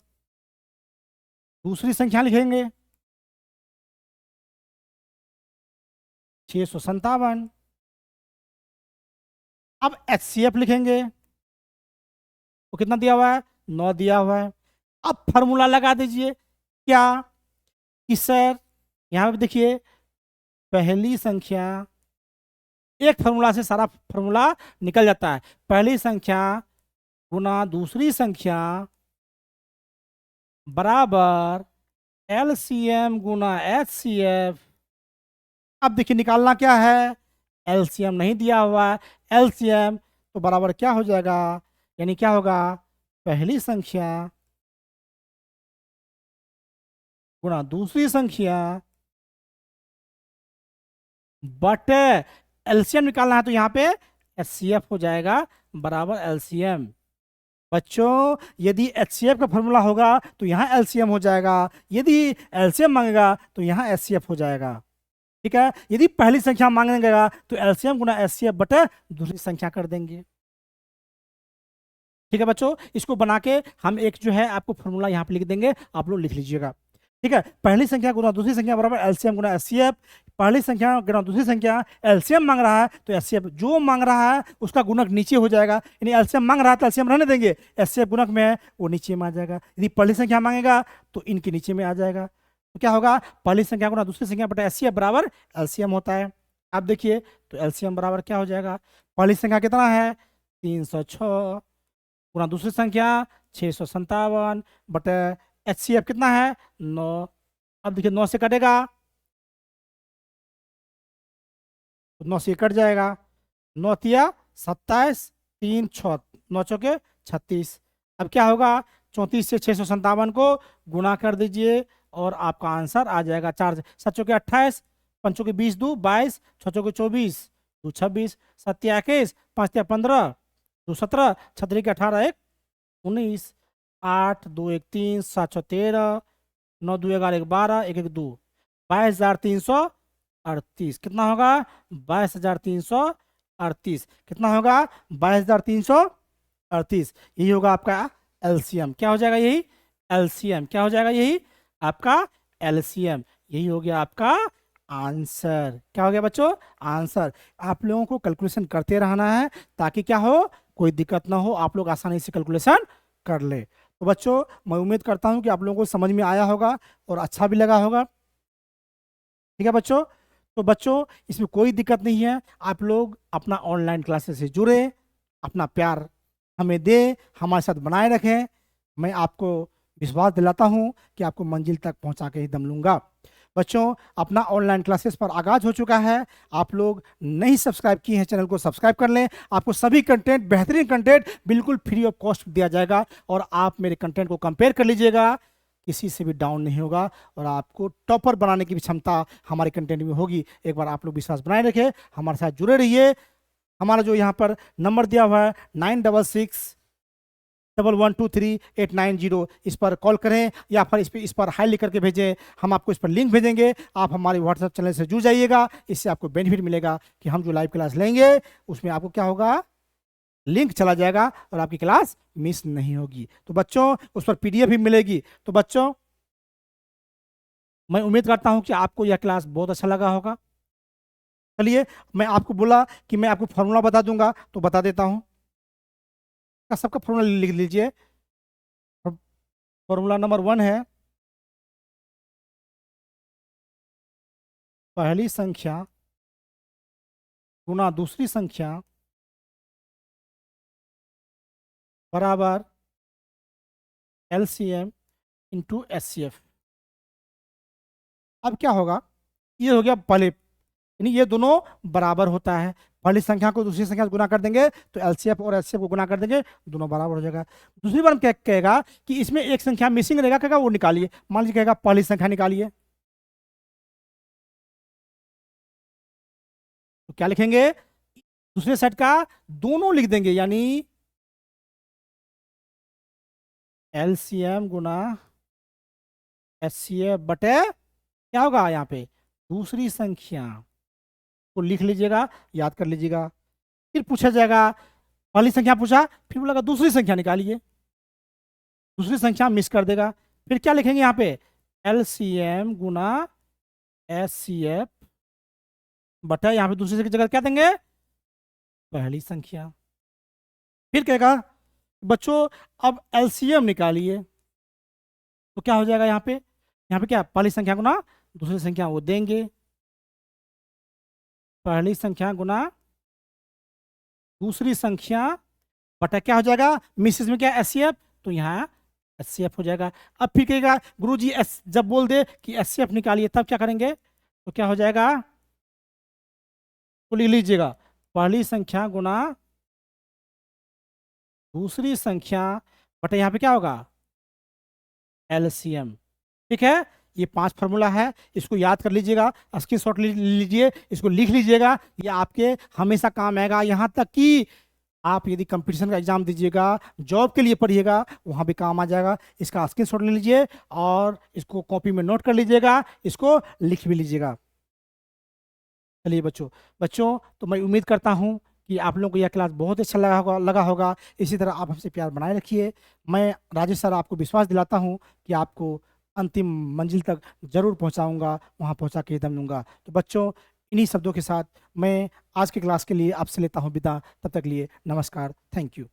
दूसरी संख्या लिखेंगे 657। अब एचसीएफ लिखेंगे तो कितना दिया हुआ है? 9 दिया हुआ है। अब फॉर्मूला लगा दीजिए। क्या? कि सर यहाँ पे देखिए, पहली संख्या, एक फॉर्मूला से सारा फॉर्मूला निकल जाता है। पहली संख्या गुना दूसरी संख्या बराबर एलसीएम गुना एचसीएफ। अब देखिए निकालना क्या है? एलसीएम नहीं दिया हुआ है। एलसीएम तो बराबर क्या हो जाएगा? यानी क्या होगा? पहली संख्या गुना दूसरी संख्या बटे एलसीएम निकालना है तो यहाँ पे एचसीएफ हो जाएगा बराबर एलसीएम। बच्चों यदि एचसीएफ का फॉर्मूला होगा तो यहाँ एलसीएम हो जाएगा, यदि एलसीएम मांगेगा तो यहाँ एचसीएफ हो जाएगा। ठीक है, यदि पहली संख्या मांगेगा तो एलसीएम गुना एचसीएफ बटे दूसरी संख्या कर देंगे। ठीक है बच्चों, इसको बना के हम एक जो है आपको फॉर्मूला यहाँ पे लिख देंगे, आप लोग लिख लीजिएगा। ठीक है, पहली संख्या गुना दूसरी संख्या बराबर एलसीएम गुना एचसीएफ। पहली संख्या गुना दूसरी संख्या, एलसीएम मांग रहा है तो एचसीएफ जो मांग रहा है उसका गुणक नीचे हो जाएगा। यानी एलसीएम मांग रहा है तो एलसीएम रहने देंगे, एचसीएफ गुणक में है वो नीचे में आ जाएगा। यदि पहली संख्या मांगेगा तो इनके नीचे में आ जाएगा। तो क्या होगा? पहली संख्या गुना दूसरी संख्या बटा एचसीएफ बराबर एलसीएम होता है। अब देखिए तो एलसीएम बराबर क्या हो जाएगा? पहली संख्या कितना है? 306 गुना दूसरी संख्या 657 बटे एचसीएफ कितना है? 9। अब देखिए 9 से कटेगा तो 9 से कट जाएगा। 9 तिया 27, 3 6, 9 चौके 36। अब क्या होगा? 34 से 657 को गुना कर दीजिए और आपका आंसर आ जाएगा 4 7 चौके 28, पंचों के 20 2 22, छचों के 24 2 26, 7 21, 5 15, 2 17, 6 के 18 1 19, 8 2 1 3, 7 13, 9 2 11 1 12, 1 1 2, 22,338। कितना होगा? 22,338। कितना होगा? 22,338। यही होगा आपका एलसीएम। क्या हो जाएगा? यही एलसीएम। क्या हो जाएगा? यही आपका एलसीएम। यही हो गया आपका आंसर। क्या हो गया बच्चों? आंसर। आप लोगों को कैलकुलेशन करते रहना है ताकि क्या हो, कोई दिक्कत ना हो, आप लोग आसानी से कैलकुलेशन कर ले। तो बच्चों मैं उम्मीद करता हूं कि आप लोगों को समझ में आया होगा और अच्छा भी लगा होगा। ठीक है बच्चों? तो बच्चों इसमें कोई दिक्कत नहीं है, आप लोग अपना ऑनलाइन क्लासेस से जुड़े, अपना प्यार हमें दें, हमारे साथ बनाए रखें। मैं आपको विश्वास दिलाता हूं कि आपको मंजिल तक पहुंचा के ही दम लूंगा। बच्चों अपना ऑनलाइन क्लासेस पर आगाज हो चुका है। आप लोग नहीं सब्सक्राइब किए हैं चैनल को सब्सक्राइब कर लें। आपको सभी कंटेंट, बेहतरीन कंटेंट बिल्कुल फ्री ऑफ कॉस्ट दिया जाएगा और आप मेरे कंटेंट को कंपेयर कर लीजिएगा, किसी से भी डाउन नहीं होगा और आपको टॉपर बनाने की भी क्षमता हमारे कंटेंट में होगी। एक बार आप लोग विश्वास बनाए रखें, हमारे साथ जुड़े रहिए। हमारा जो यहाँ पर नंबर दिया हुआ है 9661123890, इस पर कॉल करें या फिर इस पर हाई लिख करके भेजें। हम आपको इस पर लिंक भेजेंगे, आप हमारे व्हाट्सएप चैनल से जुड़ जाइएगा। इससे आपको बेनिफिट मिलेगा कि हम जो लाइव क्लास लेंगे उसमें आपको क्या होगा, लिंक चला जाएगा और आपकी क्लास मिस नहीं होगी। तो बच्चों उस पर पीडीएफ भी मिलेगी। तो बच्चों मैं उम्मीद करता हूं कि आपको यह क्लास बहुत अच्छा लगा होगा। चलिए मैं आपको बोला कि मैं आपको फॉर्मूला बता दूंगा तो बता देता हूं। सबका फॉर्मूला लिख लीजिए। फॉर्मूला नंबर 1 है पहली संख्या गुना दूसरी संख्या बराबर एलसीएम इंटू एचसीएफ। अब क्या होगा, ये हो गया पहले, यानी ये दोनों बराबर होता है। पहली संख्या को दूसरी संख्या से गुना कर देंगे तो एलसीएफ और एचसीएफ को गुना कर देंगे, दोनों बराबर हो जाएगा। दूसरी बार क्या कहेगा कि इसमें एक संख्या मिसिंग रहेगा, कहेगा वो निकालिए। मान लीजिए कहेगा पहली संख्या निकालिए, तो क्या लिखेंगे, दूसरे सेट का दोनों लिख देंगे, यानी एलसीएम गुना एचसीएफ बटे क्या होगा यहाँ पे दूसरी संख्या को लिख लीजिएगा, याद कर लीजिएगा। फिर पूछा जाएगा, पहली संख्या पूछा, फिर बोला दूसरी संख्या निकालिए, दूसरी संख्या मिस कर देगा। फिर क्या लिखेंगे यहाँ पे, एलसीएम गुना एचसीएफ बटा यहाँ पे दूसरी की जगह क्या देंगे, पहली संख्या। फिर कहेगा बच्चों अब एलसीएम निकालिए, तो क्या हो जाएगा यहाँ पे क्या, पहली संख्या गुना दूसरी संख्या वो देंगे, पहली संख्या गुना दूसरी संख्या बटा क्या हो जाएगा, मिसेस में क्या एचसीएफ, तो यहाँ एचसीएफ हो जाएगा। अब फिर कहेगा गुरुजी जब बोल दे कि एचसीएफ निकालिए तब क्या करेंगे, तो क्या हो जाएगा, तो लिख लीजिएगा पहली संख्या गुना दूसरी संख्या बटे यहाँ पे क्या होगा एलसीएम। ठीक है, ये 5 फार्मूला है, इसको याद कर लीजिएगा, स्क्रीनशॉट लीजिए, इसको लिख लीजिएगा, ये आपके हमेशा काम आएगा। यहाँ तक कि आप यदि कंपटीशन का एग्जाम दीजिएगा, जॉब के लिए पढ़िएगा, वहाँ भी काम आ जाएगा। इसका स्क्रीनशॉट ले लीजिए और इसको कॉपी में नोट कर लीजिएगा, इसको लिख भी लीजिएगा। चलिए बच्चों तो मैं उम्मीद करता हूँ कि आप लोगों को यह क्लास बहुत अच्छा लगा होगा। इसी तरह आप हमसे प्यार बनाए रखिए। मैं राजेश सर आपको विश्वास दिलाता हूँ कि आपको अंतिम मंजिल तक जरूर पहुँचाऊँगा, वहाँ पहुँचा के दम लूँगा। तो बच्चों इन्हीं शब्दों के साथ मैं आज के क्लास के लिए आपसे लेता हूँ विदा। तब तक लिए नमस्कार। Thank you.